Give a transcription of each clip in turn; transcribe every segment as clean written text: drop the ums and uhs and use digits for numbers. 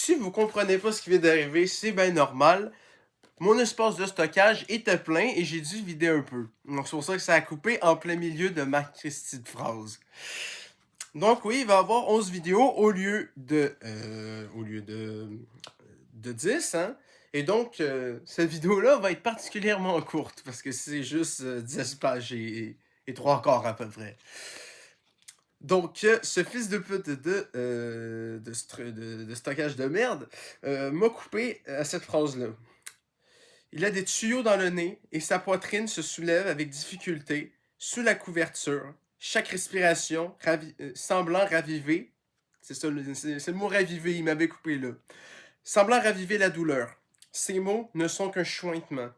Si vous comprenez pas ce qui vient d'arriver, c'est bien normal. Mon espace de stockage était plein et j'ai dû vider un peu. Donc c'est pour ça que ça a coupé en plein milieu de ma Christie de phrase. Donc oui, il va y avoir 11 vidéos au lieu de 10, hein. Et donc, cette vidéo-là va être particulièrement courte parce que c'est juste 10 pages et 3 quarts à peu près. Donc, ce fils de pute de stockage de merde m'a coupé à cette phrase-là. Il a des tuyaux dans le nez et sa poitrine se soulève avec difficulté sous la couverture, chaque respiration semblant raviver. C'est ça, c'est le mot raviver, il m'avait coupé là. Semblant raviver la douleur. Ces mots ne sont qu'un chointement.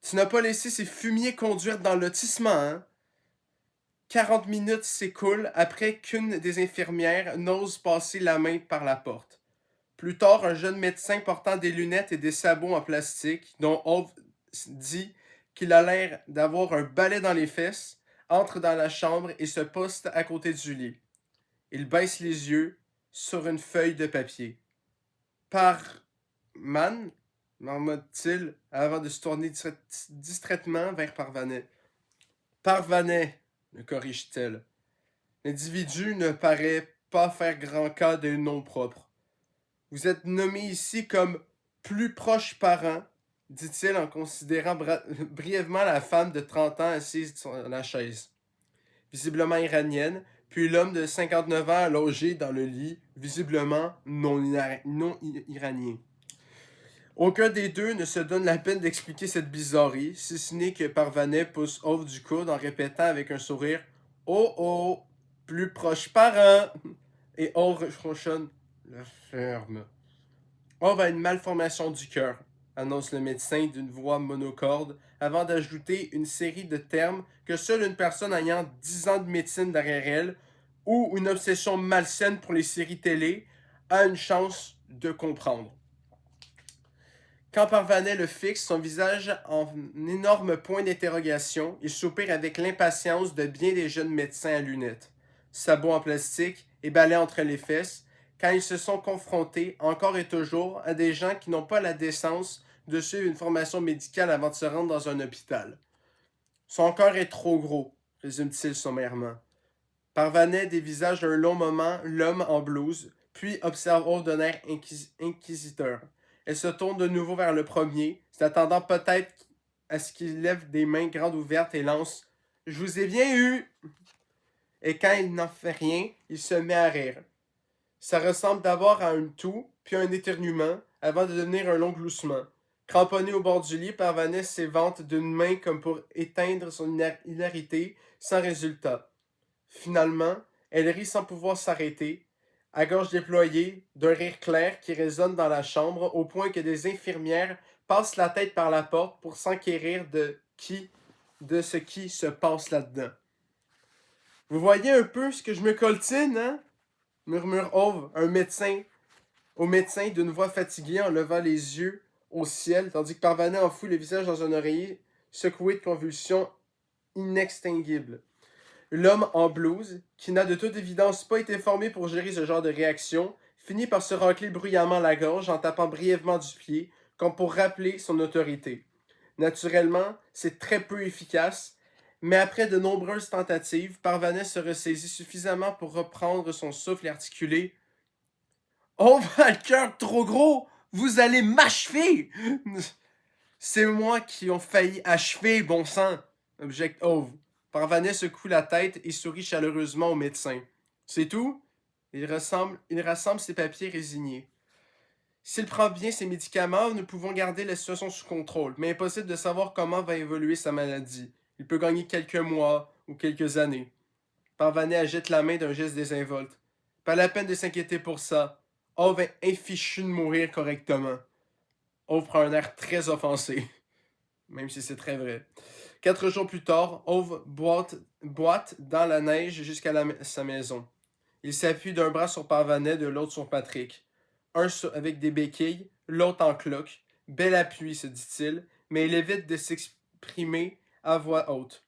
Tu n'as pas laissé ces fumiers conduire dans le lotissement, hein? 40 minutes s'écoulent après qu'une des infirmières n'ose passer la main par la porte. Plus tard, un jeune médecin portant des lunettes et des sabots en plastique, dont Hope dit qu'il a l'air d'avoir un balai dans les fesses, entre dans la chambre et se poste à côté du lit. Il baisse les yeux sur une feuille de papier. Par man, marmotte-t-il avant de se tourner distraitement vers Parvanet. Parvanet, le corrige-t-elle. L'individu ne paraît pas faire grand cas d'un nom propre. Vous êtes nommé ici comme plus proche parent, dit-il en considérant brièvement la femme de 30 ans assise sur la chaise, visiblement iranienne, puis l'homme de 59 ans allongé dans le lit, visiblement non iranien. Aucun des deux ne se donne la peine d'expliquer cette bizarrerie, si ce n'est que Parvanet pousse Ove du coude en répétant avec un sourire « Oh oh, plus proche parent !» et Ove ronchonne « La ferme !» Ove a une malformation du cœur, annonce le médecin d'une voix monocorde, avant d'ajouter une série de termes que seule une personne ayant 10 ans de médecine derrière elle ou une obsession malsaine pour les séries télé a une chance de comprendre. Quand Parvanet le fixe, son visage en énorme point d'interrogation, il soupire avec l'impatience de bien des jeunes médecins à lunettes, sabots en plastique et balais entre les fesses, quand ils se sont confrontés, encore et toujours, à des gens qui n'ont pas la décence de suivre une formation médicale avant de se rendre dans un hôpital. Son cœur est trop gros, résume-t-il sommairement. Parvanet dévisage d'un long moment l'homme en blouse, puis observe Aude d'un air inquisiteur. Elle se tourne de nouveau vers le premier, s'attendant peut-être à ce qu'il lève des mains grandes ouvertes et lance « Je vous ai bien eu !» Et quand il n'en fait rien, il se met à rire. Ça ressemble d'abord à un toux, puis un éternuement, avant de devenir un long gloussement. Cramponné au bord du lit, Parvanet s'évente d'une main comme pour éteindre son hilarité, sans résultat. Finalement, elle rit sans pouvoir s'arrêter, à gorge déployée, d'un rire clair qui résonne dans la chambre, au point que des infirmières passent la tête par la porte pour s'enquérir de ce qui se passe là-dedans. Vous voyez un peu ce que je me coltine, hein? Murmure Ove, au médecin d'une voix fatiguée en levant les yeux au ciel, tandis que Parvanet enfoui le visage dans un oreiller, secoué de convulsions inextinguibles. L'homme en blouse, qui n'a de toute évidence pas été formé pour gérer ce genre de réaction, finit par se racler bruyamment la gorge en tapant brièvement du pied, comme pour rappeler son autorité. Naturellement, c'est très peu efficace, mais après de nombreuses tentatives, Parvanet se ressaisit suffisamment pour reprendre son souffle et articuler « On va le cœur trop gros! Vous allez m'achever! » C'est moi qui ont failli achever, bon sang! Objecte Ove. Parvanet secoue la tête et sourit chaleureusement au médecin. C'est tout? Il rassemble ses papiers résignés. S'il prend bien ses médicaments, nous pouvons garder la situation sous contrôle, mais impossible de savoir comment va évoluer sa maladie. Il peut gagner quelques mois ou quelques années. Parvanet agite la main d'un geste désinvolte. Pas la peine de s'inquiéter pour ça. Ove est infichu de mourir correctement. Ove prend un air très offensé, même si c'est très vrai. 4 jours plus tard, Ove boite dans la neige jusqu'à sa maison. Il s'appuie d'un bras sur Parvanet, de l'autre sur Patrick. Un avec des béquilles, l'autre en cloque. Bel appui, se dit-il, mais il évite de s'exprimer à voix haute.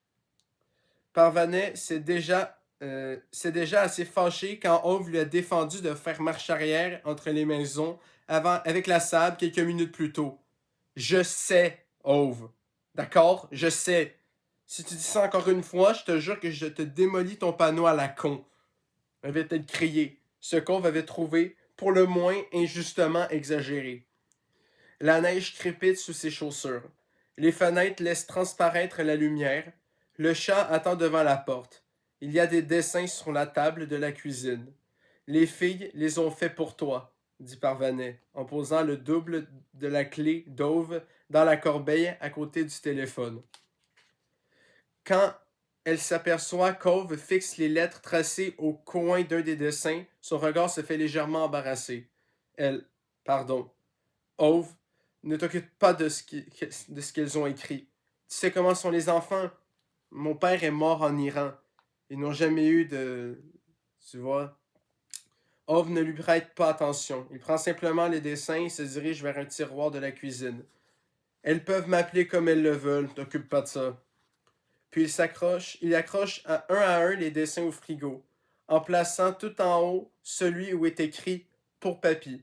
Parvanet sait déjà s'est déjà assez fâché quand Ove lui a défendu de faire marche arrière entre les maisons avec la sable quelques minutes plus tôt. Je sais, Ove. D'accord? Je sais. Si tu dis ça encore une fois, je te jure que je te démolis ton panneau à la con. Avait-elle crié, ce qu'Ove avait trouvé, pour le moins injustement exagéré. La neige crépite sous ses chaussures. Les fenêtres laissent transparaître la lumière. Le chat attend devant la porte. Il y a des dessins sur la table de la cuisine. Les filles les ont faits pour toi, dit Parvanet, en posant le double de la clé d'Auve dans la corbeille à côté du téléphone. Quand elle s'aperçoit qu'Auve fixe les lettres tracées au coin d'un des dessins, son regard se fait légèrement embarrasser. Pardon, Ove, ne t'occupe pas de ce qu'elles ont écrit. Tu sais comment sont les enfants? Mon père est mort en Iran. Ils n'ont jamais eu de... Tu vois? Ove ne lui prête pas attention. Il prend simplement les dessins et se dirige vers un tiroir de la cuisine. Elles peuvent m'appeler comme elles le veulent, t'occupe pas de ça. Puis il accroche un à un les dessins au frigo, en plaçant tout en haut celui où est écrit « Pour papy ».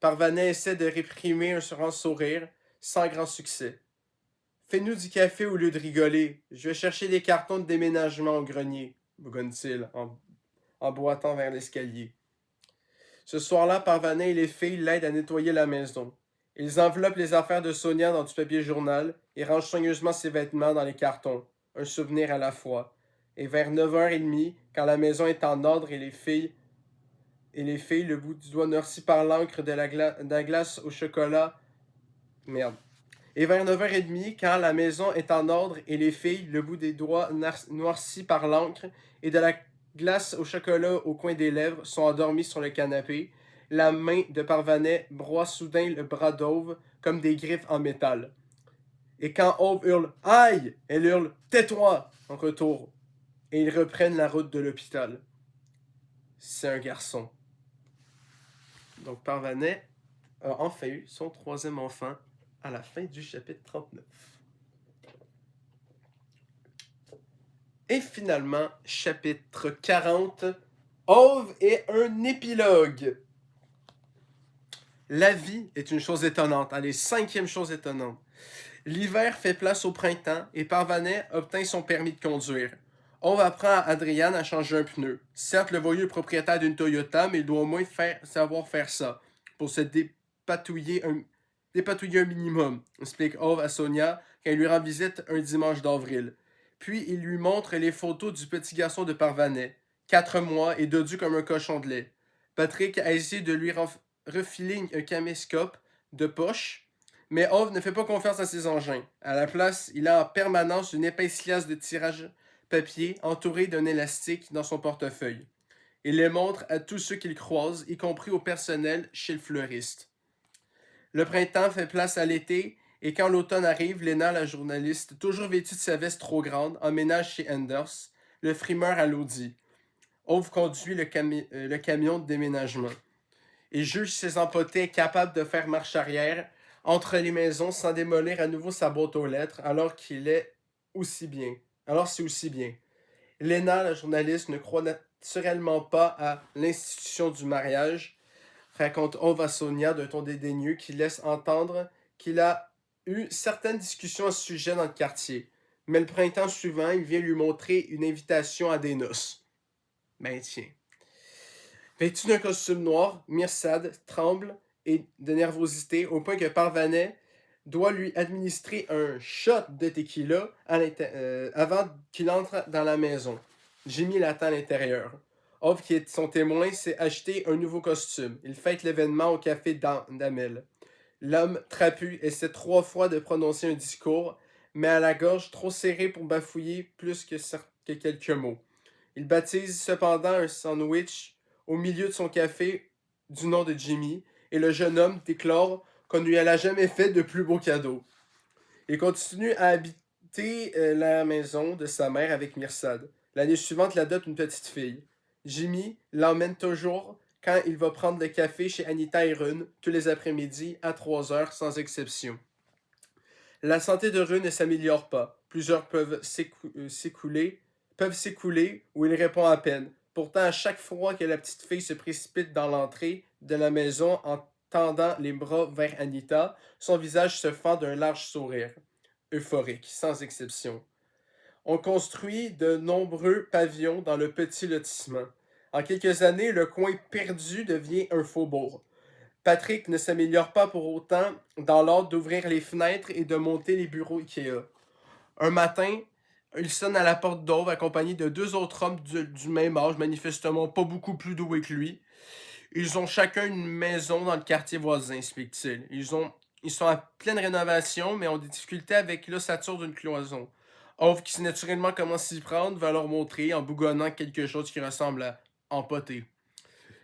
Parvanet essaie de réprimer un grand sourire, sans grand succès. Fais-nous du café au lieu de rigoler. Je vais chercher des cartons de déménagement au grenier, bougonne-t-il, en boitant vers l'escalier. Ce soir-là, Parvanet et les filles l'aident à nettoyer la maison. Ils enveloppent les affaires de Sonia dans du papier journal et rangent soigneusement ses vêtements dans les cartons, un souvenir à la fois. Et vers 9h30, quand la maison est en ordre et les filles, le bout du doigt noirci par l'encre de la glace au chocolat. Merde. Et vers 9h30, quand la maison est en ordre et les filles, le bout des doigts noircis par l'encre et de la glace au chocolat au coin des lèvres, sont endormies sur le canapé, la main de Parvanet broie soudain le bras d'Auve comme des griffes en métal. Et quand Auve hurle « Aïe !», elle hurle « Tais-toi !» en retour. Et ils reprennent la route de l'hôpital. C'est un garçon. Donc Parvanet a enfin eu son troisième enfant à la fin du chapitre 39. Et finalement, chapitre 40, Ove est un épilogue. La vie est une chose étonnante. Allez, 5e chose étonnante. L'hiver fait place au printemps et Parvanet obtint son permis de conduire. Ove apprend à Adrian à changer un pneu. Certes, le voyou est propriétaire d'une Toyota, mais il doit au moins savoir faire ça pour se dépatouiller un minimum, explique Ove à Sonia quand il lui rend visite un dimanche d'avril. Puis il lui montre les photos du petit garçon de Parvanet, 4 mois et dodu comme un cochon de lait. Patrick a essayé de lui refiler un caméscope de poche, mais Ove ne fait pas confiance à ses engins. À la place, il a en permanence une épaisse liasse de tirage papier entourée d'un élastique dans son portefeuille. Il les montre à tous ceux qu'il croise, y compris au personnel chez le fleuriste. Le printemps fait place à l'été, et quand l'automne arrive, Lena, la journaliste, toujours vêtue de sa veste trop grande, emménage chez Anders, le frimeur à l'audit. Ove conduit le camion de déménagement. Il juge ses empotés capables de faire marche arrière entre les maisons sans démolir à nouveau sa boîte aux lettres, alors c'est aussi bien. Lena, la journaliste, ne croit naturellement pas à l'institution du mariage, raconte Ove à Sonia d'un ton dédaigneux qui laisse entendre qu'il a eu certaines discussions à ce sujet dans le quartier. Mais le printemps suivant, il vient lui montrer une invitation à des noces. Ben tiens. Vêtu d'un costume noir, Mirsad tremble de nervosité au point que Parvanet doit lui administrer un shot de tequila avant qu'il entre dans la maison. Jimmy l'attend à l'intérieur. Ove, qui est son témoin, s'est acheté un nouveau costume. Il fête l'événement au café d'Amel. L'homme trapu essaie 3 fois de prononcer un discours, mais à la gorge trop serrée pour bafouiller plus que quelques mots. Il baptise cependant un sandwich au milieu de son café du nom de Jimmy, et le jeune homme déclare qu'on ne lui a jamais fait de plus beau cadeau. Il continue à habiter la maison de sa mère avec Mirsad. L'année suivante, il adopte une petite fille. Jimmy l'emmène toujours quand il va prendre le café chez Anita et Rune, tous les après-midi à 3h sans exception. La santé de Rune ne s'améliore pas. Plusieurs peuvent s'écouler peuvent s'écouler ou il répond à peine. Pourtant, à chaque fois que la petite fille se précipite dans l'entrée de la maison en tendant les bras vers Anita, son visage se fend d'un large sourire, euphorique, sans exception. On construit de nombreux pavillons dans le petit lotissement. En quelques années, le coin perdu devient un faubourg. Patrick ne s'améliore pas pour autant dans l'art d'ouvrir les fenêtres et de monter les bureaux Ikea. Un matin, il sonne à la porte d'Ove accompagné de deux autres hommes du même âge, manifestement pas beaucoup plus doués que lui. Ils ont chacun une maison dans le quartier voisin, explique-t-il. Ils sont à pleine rénovation, mais ont des difficultés avec l'ossature d'une cloison. Ove, qui sait naturellement comment s'y prendre, va leur montrer en bougonnant quelque chose qui ressemble à empoter.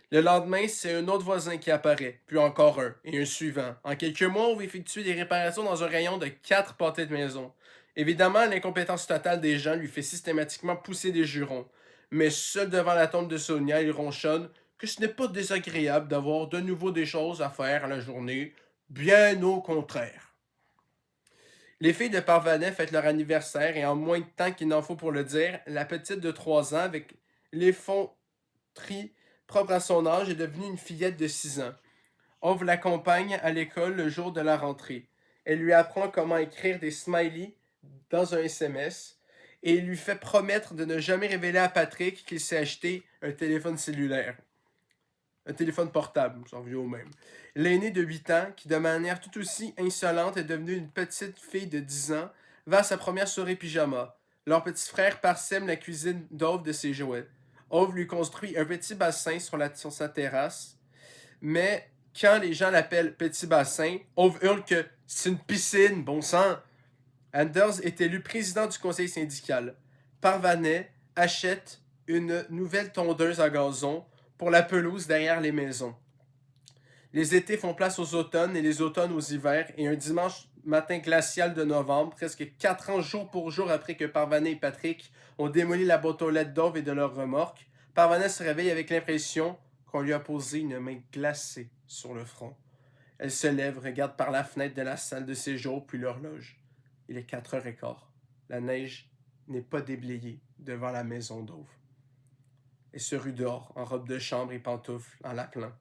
Le lendemain, c'est un autre voisin qui apparaît, puis encore un, et un suivant. En quelques mois, on va effectuer des réparations dans un rayon de 4 pâtés de maison. Évidemment, l'incompétence totale des gens lui fait systématiquement pousser des jurons. Mais seul devant la tombe de Sonia, il ronchonne que ce n'est pas désagréable d'avoir de nouveau des choses à faire à la journée, bien au contraire. Les filles de Parvanet fêtent leur anniversaire et en moins de temps qu'il n'en faut pour le dire, la petite de 3 ans, avec l'effronterie propre à son âge, est devenue une fillette de 6 ans. Ove l'accompagne à l'école le jour de la rentrée. Elle lui apprend comment écrire des smileys dans un SMS et lui fait promettre de ne jamais révéler à Patrick qu'il s'est acheté un téléphone cellulaire. Un téléphone portable, ça revient au même. L'aîné de 8 ans, qui de manière tout aussi insolente est devenue une petite fille de 10 ans, va à sa première soirée pyjama. Leur petit frère parsème la cuisine d'Ove de ses jouets. Ove lui construit un petit bassin sur sa terrasse, mais quand les gens l'appellent petit bassin, Ove hurle que c'est une piscine, bon sang! Anders est élu président du conseil syndical. Parvanet achète une nouvelle tondeuse à gazon pour la pelouse derrière les maisons. Les étés font place aux automnes et les automnes aux hivers, et un dimanche matin glacial de novembre, presque 4 ans jour pour jour après que Parvanet et Patrick ont démoli la boîte aux lettres d'Ove et de leur remorque, Parvanet se réveille avec l'impression qu'on lui a posé une main glacée sur le front. Elle se lève, regarde par la fenêtre de la salle de séjour, puis l'horloge. Il est 4h15. La neige n'est pas déblayée devant la maison d'Ove. Elle se rue dehors, en robe de chambre et pantoufles, en l'appelant.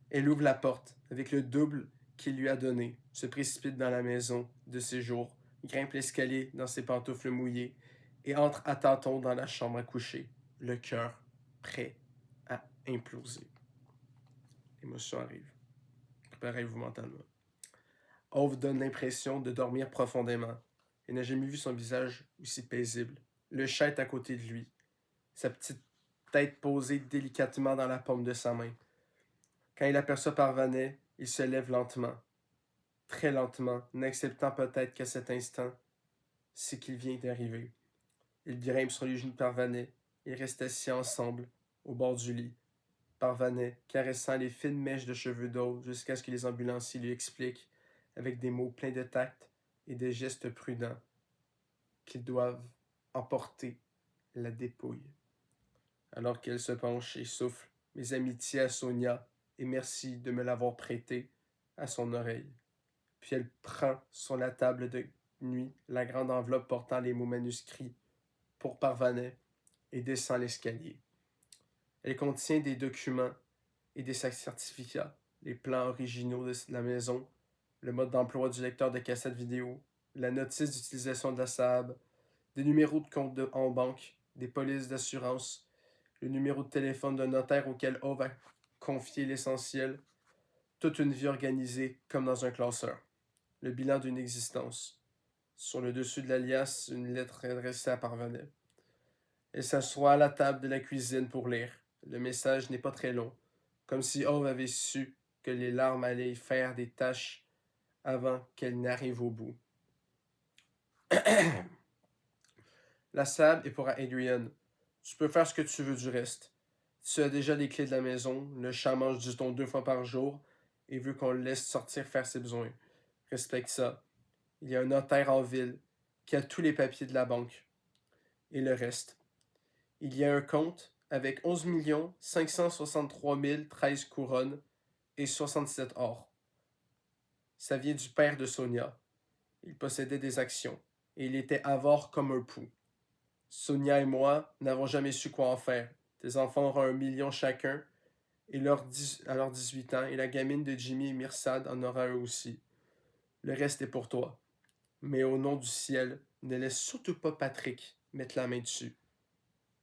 Elle ouvre la porte, avec le double qu'il lui a donné, se précipite dans la maison de séjour, grimpe l'escalier dans ses pantoufles mouillées et entre à tâtons dans la chambre à coucher, le cœur prêt à imploser. L'émotion arrive. Préparez-vous mentalement. Ove donne l'impression de dormir profondément. Il n'a jamais vu son visage aussi paisible. Le chat est à côté de lui, sa petite tête posée délicatement dans la paume de sa main. Quand il aperçoit Parvanet, il se lève lentement, très lentement, n'acceptant peut-être qu'à cet instant, c'est qu'il vient d'arriver. Il grimpe sur les genoux de Parvanet. Ils restent assis ensemble, au bord du lit. Parvanet, caressant les fines mèches de cheveux d'Aude jusqu'à ce que les ambulanciers lui expliquent, avec des mots pleins de tact et des gestes prudents, qu'ils doivent emporter la dépouille. Alors qu'elle se penche et souffle, mes amitiés à Sonia, et merci de me l'avoir prêté, à son oreille. Puis elle prend sur la table de nuit la grande enveloppe portant les mots manuscrits pour Parvanet et descend l'escalier. Elle contient des documents et des certificats, les plans originaux de la maison, le mode d'emploi du lecteur de cassette vidéo, la notice d'utilisation de la Saab, des numéros de compte en banque, des polices d'assurance, le numéro de téléphone d'un notaire auquel Ove a confié l'essentiel, toute une vie organisée comme dans un classeur. Le bilan d'une existence. Sur le dessus de l'alias, une lettre adressée à Parvanet. Elle s'assoit à la table de la cuisine pour lire. Le message n'est pas très long, comme si Ove avait su que les larmes allaient faire des taches avant qu'elle n'arrive au bout. La Saab est pour Adrian. Tu peux faire ce que tu veux du reste. Tu as déjà les clés de la maison, le chat mange du thon 2 fois par jour et veut qu'on le laisse sortir faire ses besoins. Respecte ça. Il y a un notaire en ville qui a tous les papiers de la banque. Et le reste. Il y a un compte avec 11 563 013 couronnes et 67 or. Ça vient du père de Sonia. Il possédait des actions et il était avare comme un pou. Sonia et moi n'avons jamais su quoi en faire. Tes enfants auront 1 million chacun à leurs 18 ans, et la gamine de Jimmy et Mirsad en aura un aussi. Le reste est pour toi. Mais au nom du ciel, ne laisse surtout pas Patrick mettre la main dessus.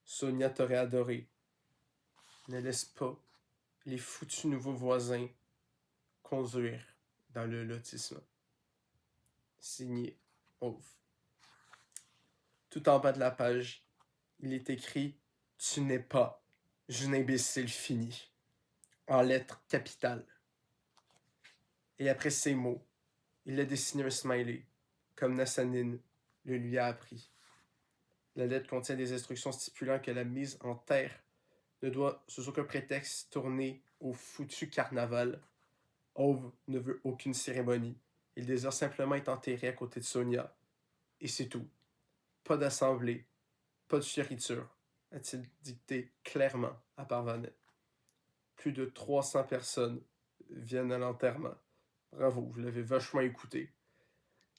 Sonia t'aurait adoré. Ne laisse pas les foutus nouveaux voisins conduire dans le lotissement. Signé Ove. Tout en bas de la page, il est écrit « Tu n'es pas une imbécile finie » en lettres capitales. Et après ces mots, il a dessiné un smiley, comme Nassanine le lui a appris. La lettre contient des instructions stipulant que la mise en terre ne doit, sous aucun prétexte, tourner au foutu carnaval. Ove ne veut aucune cérémonie. Il désire simplement être enterré à côté de Sonia. Et c'est tout. Pas d'assemblée, pas de fioriture, a-t-il dicté clairement à Parvanet. Plus de 300 personnes viennent à l'enterrement. Bravo, vous l'avez vachement écouté.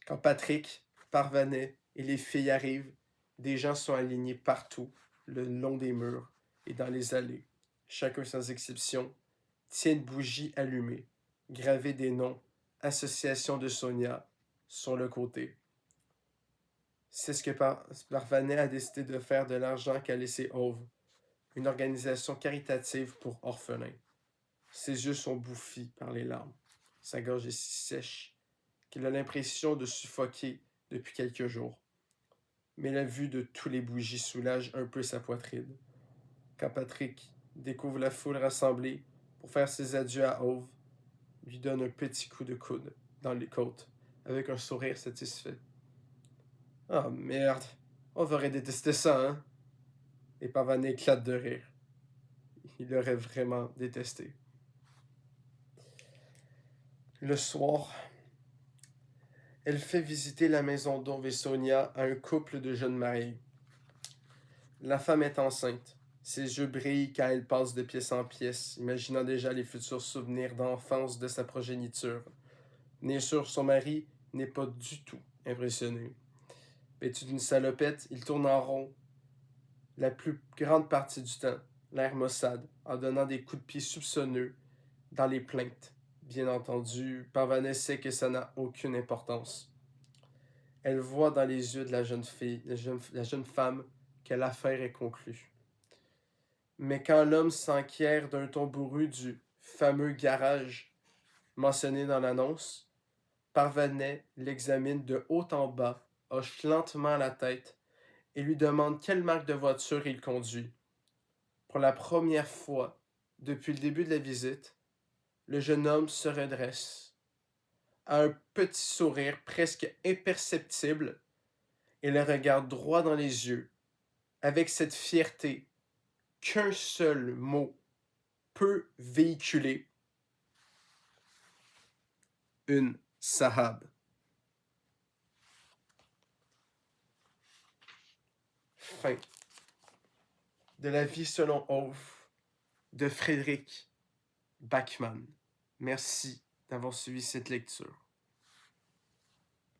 Quand Patrick, Parvanet et les filles arrivent, des gens sont alignés partout, le long des murs et dans les allées. Chacun sans exception tient une bougie allumée, gravée des noms Association de Sonia sur le côté. C'est ce que Parvanet a décidé de faire de l'argent qu'a laissé Ove, une organisation caritative pour orphelins. Ses yeux sont bouffis par les larmes. Sa gorge est si sèche qu'il a l'impression de suffoquer depuis quelques jours. Mais la vue de tous les bougies soulage un peu sa poitrine. Quand Patrick découvre la foule rassemblée pour faire ses adieux à Ove, lui donne un petit coup de coude dans les côtes, avec un sourire satisfait. « Ah merde, Ove aurait détesté ça, hein? » Et Parvanet éclate de rire. Il l'aurait vraiment détesté. Le soir, elle fait visiter la maison d'Ove et Sonia à un couple de jeunes mariés. La femme est enceinte. Ses yeux brillent quand elle passe de pièce en pièce, imaginant déjà les futurs souvenirs d'enfance de sa progéniture. Bien sûr, son mari n'est pas du tout impressionné. Vêtu d'une salopette, il tourne en rond la plus grande partie du temps, l'air maussade, en donnant des coups de pied soupçonneux dans les plaintes. Bien entendu, Parvanet sait que ça n'a aucune importance. Elle voit dans les yeux de la jeune femme que l'affaire est conclue. Mais quand l'homme s'enquiert d'un tambourru du fameux garage mentionné dans l'annonce, Parvanet l'examine de haut en bas, hoche lentement la tête et lui demande quelle marque de voiture il conduit. Pour la première fois depuis le début de la visite, le jeune homme se redresse, a un petit sourire presque imperceptible et le regarde droit dans les yeux, avec cette fierté qu'un seul mot peut véhiculer: une Sahab. Fin de la vie selon Ove de Frédéric Backman. Merci d'avoir suivi cette lecture.